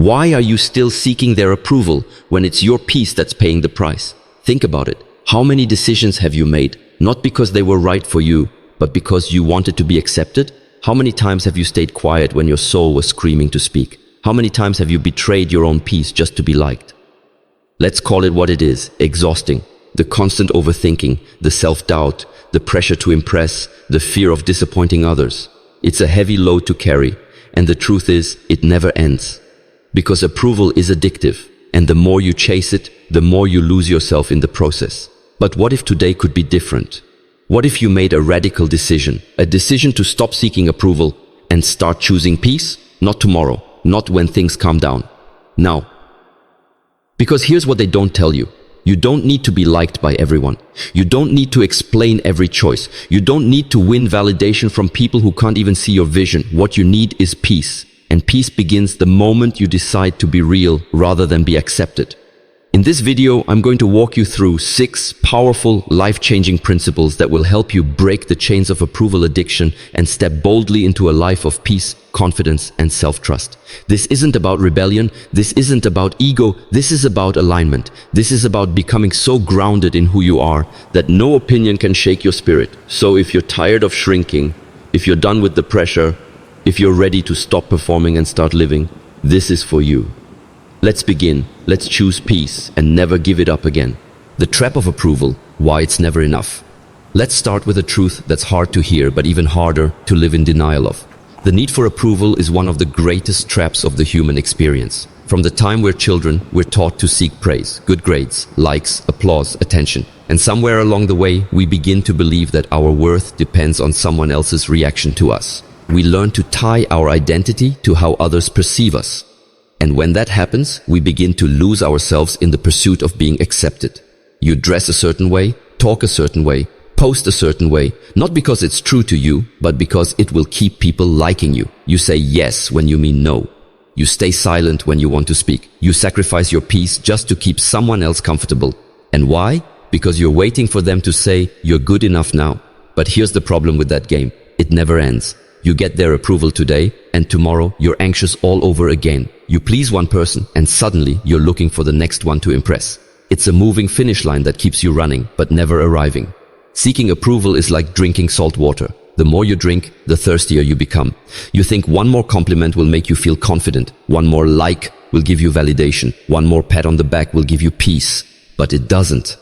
Why are you still seeking their approval when it's your peace that's paying the price? Think about it. How many decisions have you made, not because they were right for you, but because you wanted to be accepted? How many times have you stayed quiet when your soul was screaming to speak? How many times have you betrayed your own peace just to be liked? Let's call it what it is: exhausting. The constant overthinking, the self-doubt, the pressure to impress, the fear of disappointing others. It's a heavy load to carry, and the truth is, it never ends. Because approval is addictive, and the more you chase it, the more you lose yourself in the process. But what if today could be different? What if you made a radical decision, a decision to stop seeking approval and start choosing peace? Not tomorrow, not when things calm down. Now. Because here's what they don't tell you. You don't need to be liked by everyone. You don't need to explain every choice. You don't need to win validation from people who can't even see your vision. What you need is peace. And peace begins the moment you decide to be real rather than be accepted. In this video, I'm going to walk you through 6 powerful, life-changing principles that will help you break the chains of approval addiction and step boldly into a life of peace, confidence, and self-trust. This isn't about rebellion. This isn't about ego. This is about alignment. This is about becoming so grounded in who you are that no opinion can shake your spirit. So if you're tired of shrinking, if you're done with the pressure, if you're ready to stop performing and start living, this is for you. Let's begin. Let's choose peace and never give it up again. The trap of approval, why it's never enough. Let's start with a truth that's hard to hear, but even harder to live in denial of. The need for approval is one of the greatest traps of the human experience. From the time we're children, we're taught to seek praise, good grades, likes, applause, attention. And somewhere along the way, we begin to believe that our worth depends on someone else's reaction to us. We learn to tie our identity to how others perceive us. And when that happens, we begin to lose ourselves in the pursuit of being accepted. You dress a certain way, talk a certain way, post a certain way, not because it's true to you, but because it will keep people liking you. You say yes when you mean no. You stay silent when you want to speak. You sacrifice your peace just to keep someone else comfortable. And why? Because you're waiting for them to say, you're good enough now. But here's the problem with that game. It never ends. You get their approval today, and tomorrow you're anxious all over again. You please one person, and suddenly you're looking for the next one to impress. It's a moving finish line that keeps you running, but never arriving. Seeking approval is like drinking salt water. The more you drink, the thirstier you become. You think one more compliment will make you feel confident. One more like will give you validation. One more pat on the back will give you peace. But it doesn't.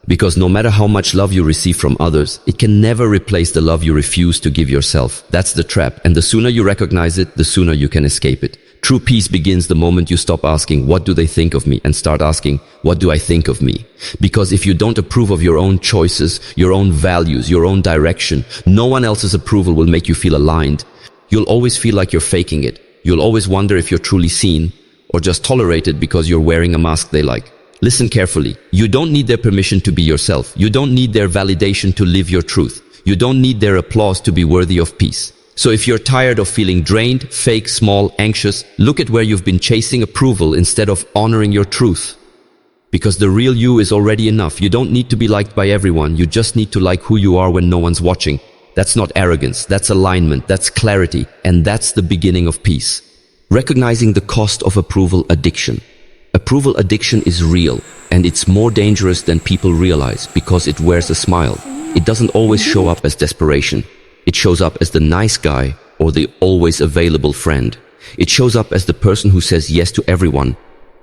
Because no matter how much love you receive from others, it can never replace the love you refuse to give yourself. That's the trap, and the sooner you recognize it, the sooner you can escape it. True peace begins the moment you stop asking, what do they think of me? And start asking, what do I think of me? Because if you don't approve of your own choices, your own values, your own direction, no one else's approval will make you feel aligned. You'll always feel like you're faking it. You'll always wonder if you're truly seen, or just tolerated because you're wearing a mask they like. Listen carefully. You don't need their permission to be yourself. You don't need their validation to live your truth. You don't need their applause to be worthy of peace. So if you're tired of feeling drained, fake, small, anxious, look at where you've been chasing approval instead of honoring your truth. Because the real you is already enough. You don't need to be liked by everyone. You just need to like who you are when no one's watching. That's not arrogance. That's alignment. That's clarity. And that's the beginning of peace. Recognizing the cost of approval addiction. Approval addiction is real, and it's more dangerous than people realize because it wears a smile. It doesn't always show up as desperation. It shows up as the nice guy or the always available friend. It shows up as the person who says yes to everyone,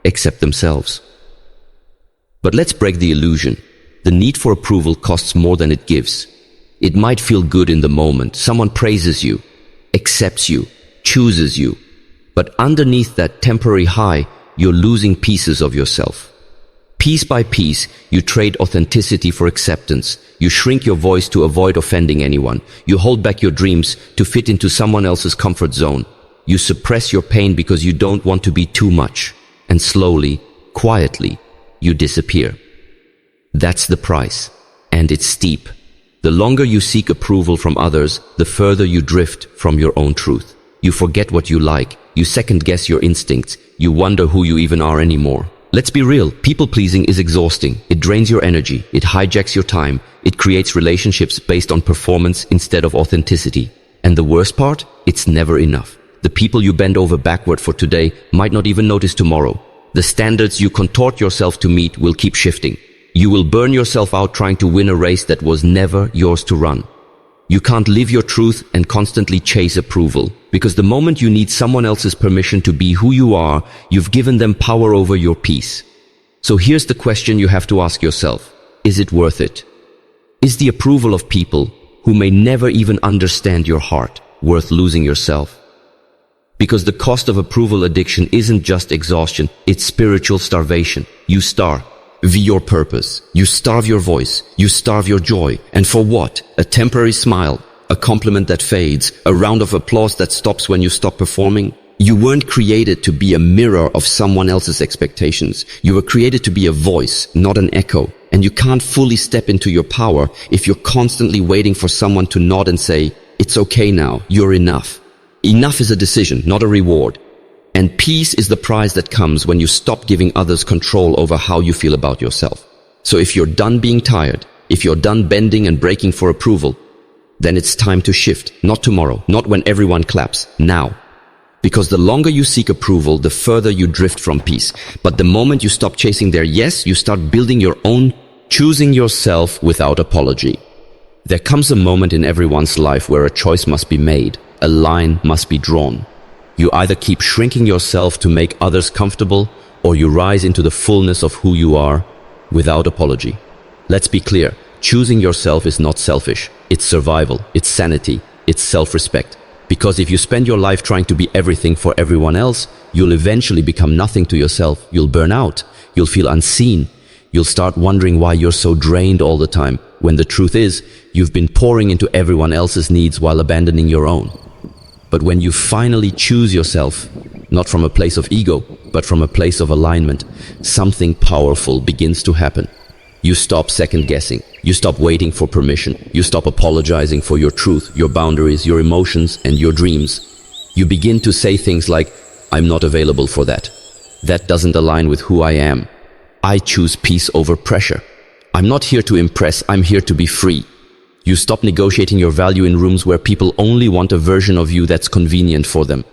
except themselves. But let's break the illusion. The need for approval costs more than it gives. It might feel good in the moment. Someone praises you, accepts you, chooses you. But underneath that temporary high, you're losing pieces of yourself. Piece by piece, you trade authenticity for acceptance. You shrink your voice to avoid offending anyone. You hold back your dreams to fit into someone else's comfort zone. You suppress your pain because you don't want to be too much. And slowly, quietly, you disappear. That's the price. And it's steep. The longer you seek approval from others, the further you drift from your own truth. You forget what you like. You second-guess your instincts. You wonder who you even are anymore. Let's be real. People-pleasing is exhausting. It drains your energy. It hijacks your time. It creates relationships based on performance instead of authenticity. And the worst part? It's never enough. The people you bend over backward for today might not even notice tomorrow. The standards you contort yourself to meet will keep shifting. You will burn yourself out trying to win a race that was never yours to run. You can't live your truth and constantly chase approval, because the moment you need someone else's permission to be who you are, you've given them power over your peace. So here's the question you have to ask yourself. Is it worth it? Is the approval of people who may never even understand your heart worth losing yourself? Because the cost of approval addiction isn't just exhaustion, it's spiritual starvation. You starve your purpose, you starve your voice, you starve your joy. And for what? A temporary smile, a compliment that fades, a round of applause that stops when you stop performing? You weren't created to be a mirror of someone else's expectations. You were created to be a voice, not an echo. And you can't fully step into your power if you're constantly waiting for someone to nod and say, "It's okay now, you're enough." Enough is a decision, not a reward. And peace is the prize that comes when you stop giving others control over how you feel about yourself. So if you're done being tired, if you're done bending and breaking for approval, then it's time to shift. Not tomorrow, not when everyone claps, now. Because the longer you seek approval, the further you drift from peace. But the moment you stop chasing their yes, you start building your own, choosing yourself without apology. There comes a moment in everyone's life where a choice must be made, a line must be drawn. You either keep shrinking yourself to make others comfortable, or you rise into the fullness of who you are without apology. Let's be clear, choosing yourself is not selfish. It's survival, it's sanity, it's self-respect. Because if you spend your life trying to be everything for everyone else, you'll eventually become nothing to yourself. You'll burn out, you'll feel unseen, you'll start wondering why you're so drained all the time, when the truth is, you've been pouring into everyone else's needs while abandoning your own. But when you finally choose yourself, not from a place of ego, but from a place of alignment, something powerful begins to happen. You stop second-guessing. You stop waiting for permission. You stop apologizing for your truth, your boundaries, your emotions, and your dreams. You begin to say things like, "I'm not available for that. That doesn't align with who I am. I choose peace over pressure. I'm not here to impress, I'm here to be free." You stop negotiating your value in rooms where people only want a version of you that's convenient for them.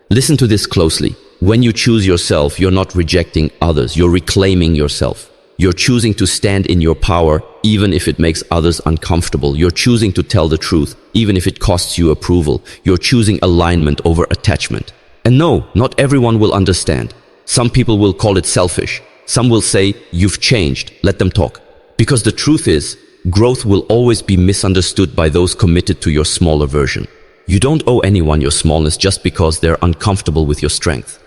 Listen to this closely. When you choose yourself, you're not rejecting others, you're reclaiming yourself. You're choosing to stand in your power, even if it makes others uncomfortable. You're choosing to tell the truth, even if it costs you approval. You're choosing alignment over attachment. And no, not everyone will understand. Some people will call it selfish. Some will say, "You've changed, let them talk." Because the truth is, growth will always be misunderstood by those committed to your smaller version. You don't owe anyone your smallness just because they're uncomfortable with your strength.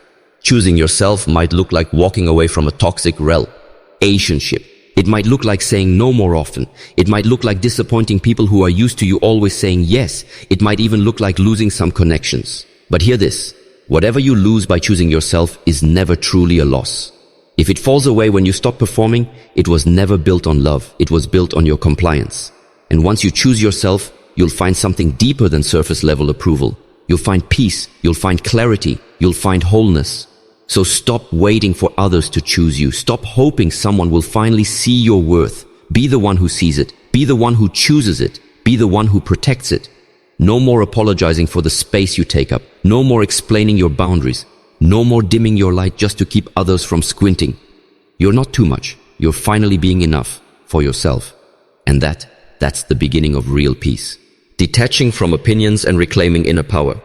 Choosing yourself might look like walking away from a toxic relationship. It might look like saying no more often. It might look like disappointing people who are used to you always saying yes. It might even look like losing some connections. But hear this, whatever you lose by choosing yourself is never truly a loss. If it falls away when you stop performing, it was never built on love. It was built on your compliance. And once you choose yourself, you'll find something deeper than surface-level approval. You'll find peace, you'll find clarity, you'll find wholeness. So stop waiting for others to choose you. Stop hoping someone will finally see your worth. Be the one who sees it. Be the one who chooses it. Be the one who protects it. No more apologizing for the space you take up. No more explaining your boundaries. No more dimming your light just to keep others from squinting. You're not too much. You're finally being enough for yourself. And that's the beginning of real peace. Detaching from opinions and reclaiming inner power.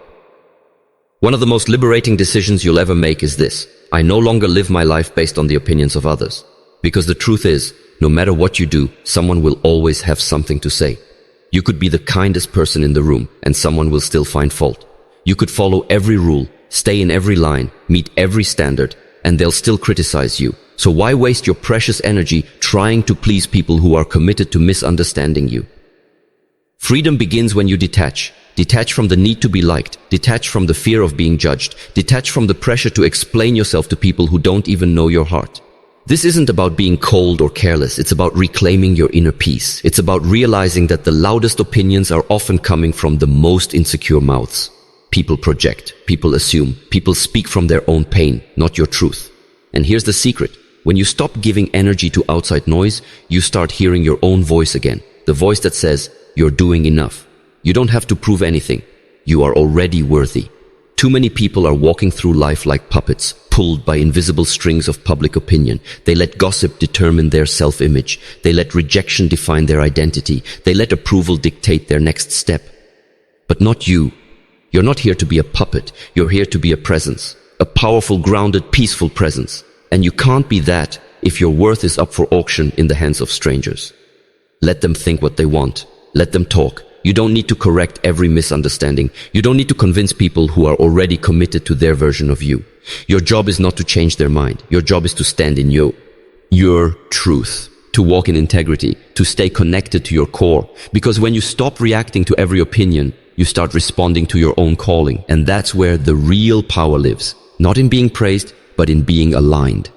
One of the most liberating decisions you'll ever make is this: I no longer live my life based on the opinions of others. Because the truth is, no matter what you do, someone will always have something to say. You could be the kindest person in the room, and someone will still find fault. You could follow every rule, stay in every line, meet every standard, and they'll still criticize you. So why waste your precious energy trying to please people who are committed to misunderstanding you? Freedom begins when you detach. Detach from the need to be liked. Detach from the fear of being judged. Detach from the pressure to explain yourself to people who don't even know your heart. This isn't about being cold or careless. It's about reclaiming your inner peace. It's about realizing that the loudest opinions are often coming from the most insecure mouths. People project, people assume, people speak from their own pain, not your truth. And here's the secret. When you stop giving energy to outside noise, you start hearing your own voice again. The voice that says, "You're doing enough. You don't have to prove anything. You are already worthy." Too many people are walking through life like puppets, pulled by invisible strings of public opinion. They let gossip determine their self-image. They let rejection define their identity. They let approval dictate their next step. But not you. You're not here to be a puppet. You're here to be a presence. A powerful, grounded, peaceful presence. And you can't be that if your worth is up for auction in the hands of strangers. Let them think what they want. Let them talk. You don't need to correct every misunderstanding. You don't need to convince people who are already committed to their version of you. Your job is not to change their mind. Your job is to stand in your truth, to walk in integrity, to stay connected to your core. Because when you stop reacting to every opinion, you start responding to your own calling. And that's where the real power lives. Not in being praised, but in being aligned.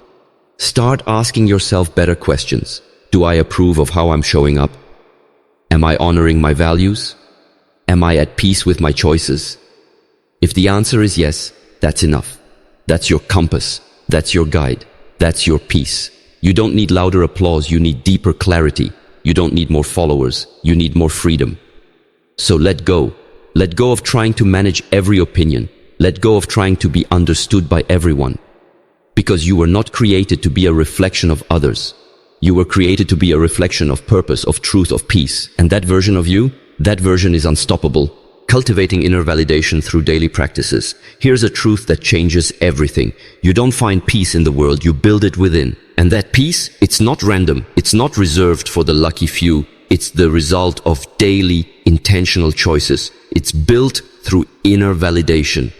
Start asking yourself better questions. Do I approve of how I'm showing up? Am I honoring my values? Am I at peace with my choices? If the answer is yes, that's enough. That's your compass. That's your guide. That's your peace. You don't need louder applause. You need deeper clarity. You don't need more followers. You need more freedom. So let go. Let go of trying to manage every opinion. Let go of trying to be understood by everyone. Because you were not created to be a reflection of others. You were created to be a reflection of purpose, of truth, of peace. And that version of you, that version is unstoppable. Cultivating inner validation through daily practices. Here's a truth that changes everything. You don't find peace in the world, you build it within. And that peace, it's not random. It's not reserved for the lucky few. It's the result of daily, intentional choices. It's built through inner validation.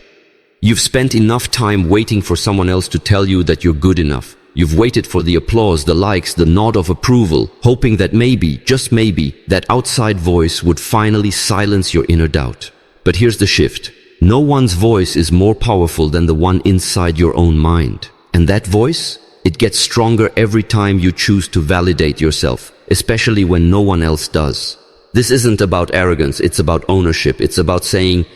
You've spent enough time waiting for someone else to tell you that you're good enough. You've waited for the applause, the likes, the nod of approval, hoping that maybe, just maybe, that outside voice would finally silence your inner doubt. But here's the shift. No one's voice is more powerful than the one inside your own mind. And that voice, it gets stronger every time you choose to validate yourself, especially when no one else does. This isn't about arrogance, it's about ownership. It's about saying,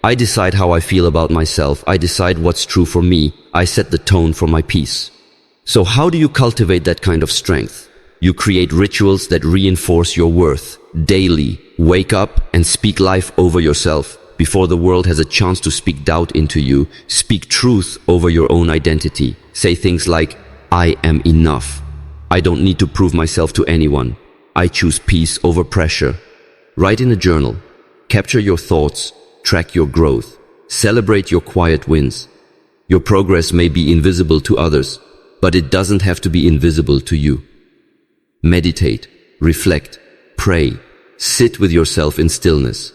I decide how I feel about myself. I decide what's true for me. I set the tone for my peace. So how do you cultivate that kind of strength? You create rituals that reinforce your worth. Daily, wake up and speak life over yourself. Before the world has a chance to speak doubt into you, speak truth over your own identity. Say things like, I am enough. I don't need to prove myself to anyone. I choose peace over pressure. Write in a journal. Capture your thoughts. Track your growth. Celebrate your quiet wins. Your progress may be invisible to others, but it doesn't have to be invisible to you. Meditate, reflect, pray, sit with yourself in stillness.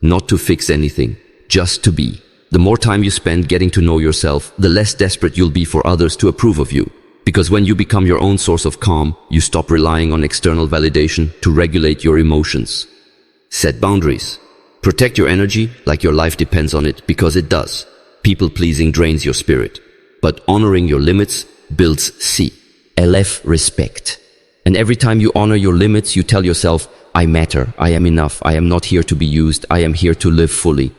Not to fix anything, just to be. The more time you spend getting to know yourself, the less desperate you'll be for others to approve of you. Because when you become your own source of calm, you stop relying on external validation to regulate your emotions. Set boundaries. Protect your energy like your life depends on it, because it does. People-pleasing drains your spirit. But honoring your limits builds respect. And every time you honor your limits, you tell yourself, I matter, I am enough, I am not here to be used, I am here to live fully.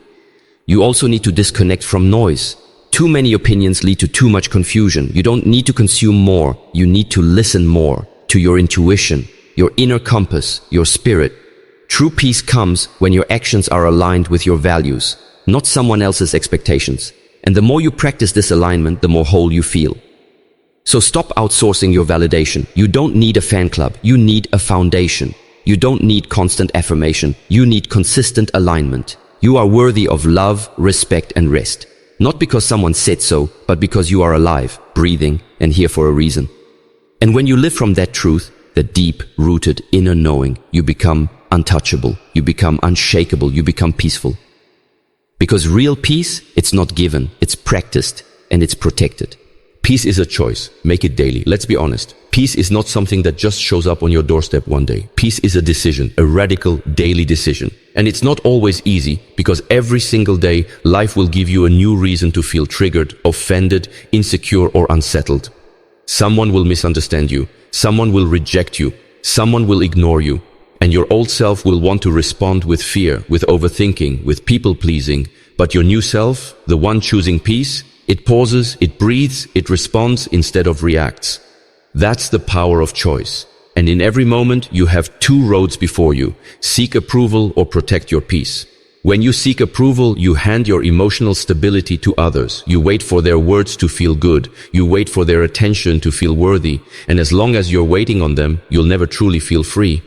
You also need to disconnect from noise. Too many opinions lead to too much confusion. You don't need to consume more, you need to listen more to your intuition, your inner compass, your spirit. True peace comes when your actions are aligned with your values, not someone else's expectations. And the more you practice this alignment, the more whole you feel. So stop outsourcing your validation. You don't need a fan club. You need a foundation. You don't need constant affirmation. You need consistent alignment. You are worthy of love, respect, and rest. Not because someone said so, but because you are alive, breathing, and here for a reason. And when you live from that truth, the deep-rooted inner knowing, you become untouchable. You become unshakable. You become peaceful. Because real peace, it's not given. It's practiced, and it's protected. Peace is a choice. Make it daily. Let's be honest. Peace is not something that just shows up on your doorstep one day. Peace is a decision, a radical daily decision. And it's not always easy, because every single day, life will give you a new reason to feel triggered, offended, insecure, or unsettled. Someone will misunderstand you. Someone will reject you. Someone will ignore you. And your old self will want to respond with fear, with overthinking, with people-pleasing. But your new self, the one choosing peace, it pauses, it breathes, it responds instead of reacts. That's the power of choice. And in every moment, you have two roads before you. Seek approval or protect your peace. When you seek approval, you hand your emotional stability to others. You wait for their words to feel good. You wait for their attention to feel worthy. And as long as you're waiting on them, you'll never truly feel free.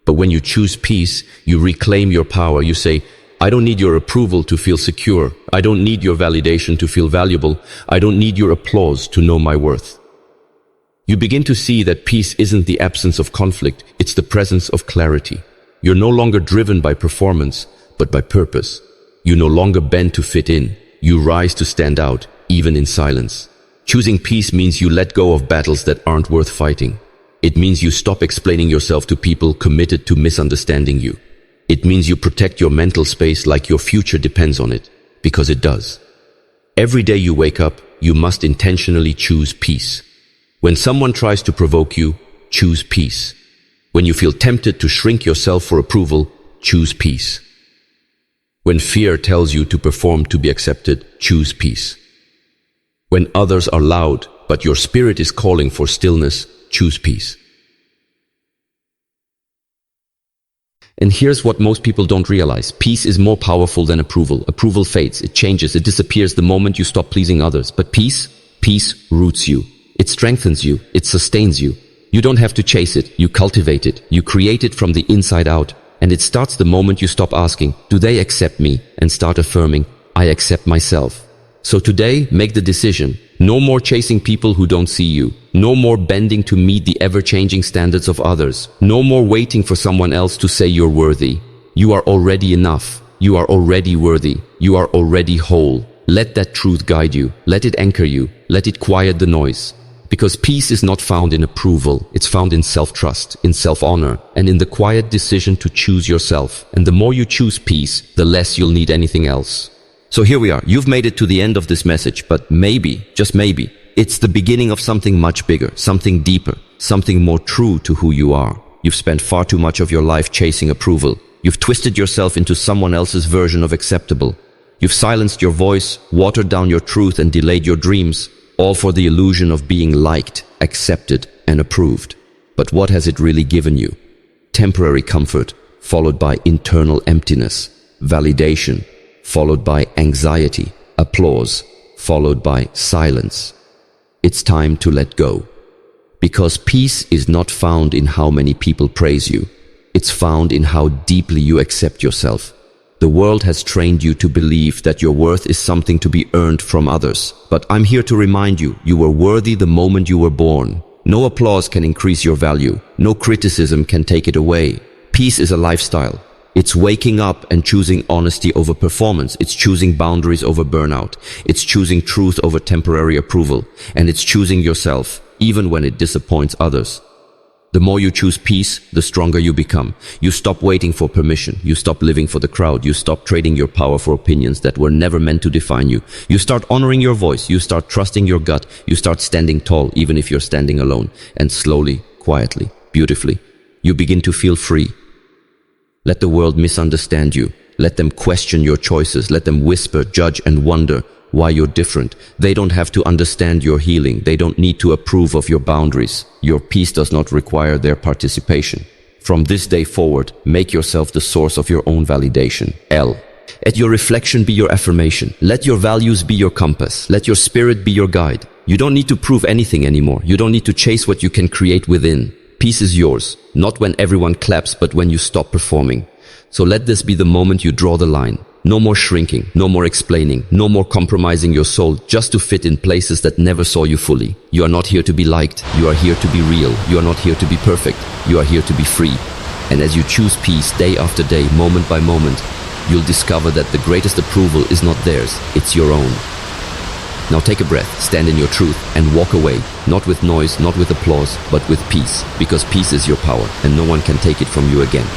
But when you choose peace, you reclaim your power. You say, I don't need your approval to feel secure. I don't need your validation to feel valuable. I don't need your applause to know my worth. You begin to see that peace isn't the absence of conflict. It's the presence of clarity. You're no longer driven by performance, but by purpose. You no longer bend to fit in. You rise to stand out, even in silence. Choosing peace means you let go of battles that aren't worth fighting. It means you stop explaining yourself to people committed to misunderstanding you. It means you protect your mental space like your future depends on it, because it does. Every day you wake up, you must intentionally choose peace. When someone tries to provoke you, choose peace. When you feel tempted to shrink yourself for approval, choose peace. When fear tells you to perform to be accepted, choose peace. When others are loud, but your spirit is calling for stillness, choose peace. And here's what most people don't realize. Peace is more powerful than approval. Approval fades, it changes, it disappears the moment you stop pleasing others. But peace roots you. It strengthens you, it sustains you. You don't have to chase it, you cultivate it. You create it from the inside out. And it starts the moment you stop asking, do they accept me? And start affirming, I accept myself. So today, make the decision. No more chasing people who don't see you. No more bending to meet the ever-changing standards of others. No more waiting for someone else to say you're worthy. You are already enough. You are already worthy. You are already whole. Let that truth guide you. Let it anchor you. Let it quiet the noise. Because peace is not found in approval, it's found in self-trust, in self-honor, and in the quiet decision to choose yourself. And the more you choose peace, the less you'll need anything else. So here we are. You've made it to the end of this message, but maybe, just maybe, it's the beginning of something much bigger, something deeper, something more true to who you are. You've spent far too much of your life chasing approval. You've twisted yourself into someone else's version of acceptable. You've silenced your voice, watered down your truth, and delayed your dreams. All for the illusion of being liked, accepted, and approved. But what has it really given you? Temporary comfort, followed by internal emptiness. Validation, followed by anxiety. Applause, followed by silence. It's time to let go. Because peace is not found in how many people praise you. It's found in how deeply you accept yourself. The world has trained you to believe that your worth is something to be earned from others. But I'm here to remind you, you were worthy the moment you were born. No applause can increase your value. No criticism can take it away. Peace is a lifestyle. It's waking up and choosing honesty over performance. It's choosing boundaries over burnout. It's choosing truth over temporary approval. And it's choosing yourself, even when it disappoints others. The more you choose peace, the stronger you become. You stop waiting for permission. You stop living for the crowd. You stop trading your power for opinions that were never meant to define you. You start honoring your voice. You start trusting your gut. You start standing tall, even if you're standing alone. And slowly, quietly, beautifully, you begin to feel free. Let the world misunderstand you. Let them question your choices. Let them whisper, judge, and wonder why you're different. They don't have to understand your healing. They don't need to approve of your boundaries. Your peace does not require their participation. From this day forward, make yourself the source of your own validation. L. Let your reflection be your affirmation. Let your values be your compass. Let your spirit be your guide. You don't need to prove anything anymore. You don't need to chase what you can create within. Peace is yours, not when everyone claps, but when you stop performing. So let this be the moment you draw the line. No more shrinking, no more explaining, no more compromising your soul just to fit in places that never saw you fully. You are not here to be liked, you are here to be real. You are not here to be perfect, you are here to be free. And as you choose peace day after day, moment by moment, you'll discover that the greatest approval is not theirs, it's your own. Now take a breath, stand in your truth, and walk away, not with noise, not with applause, but with peace, because peace is your power, and no one can take it from you again.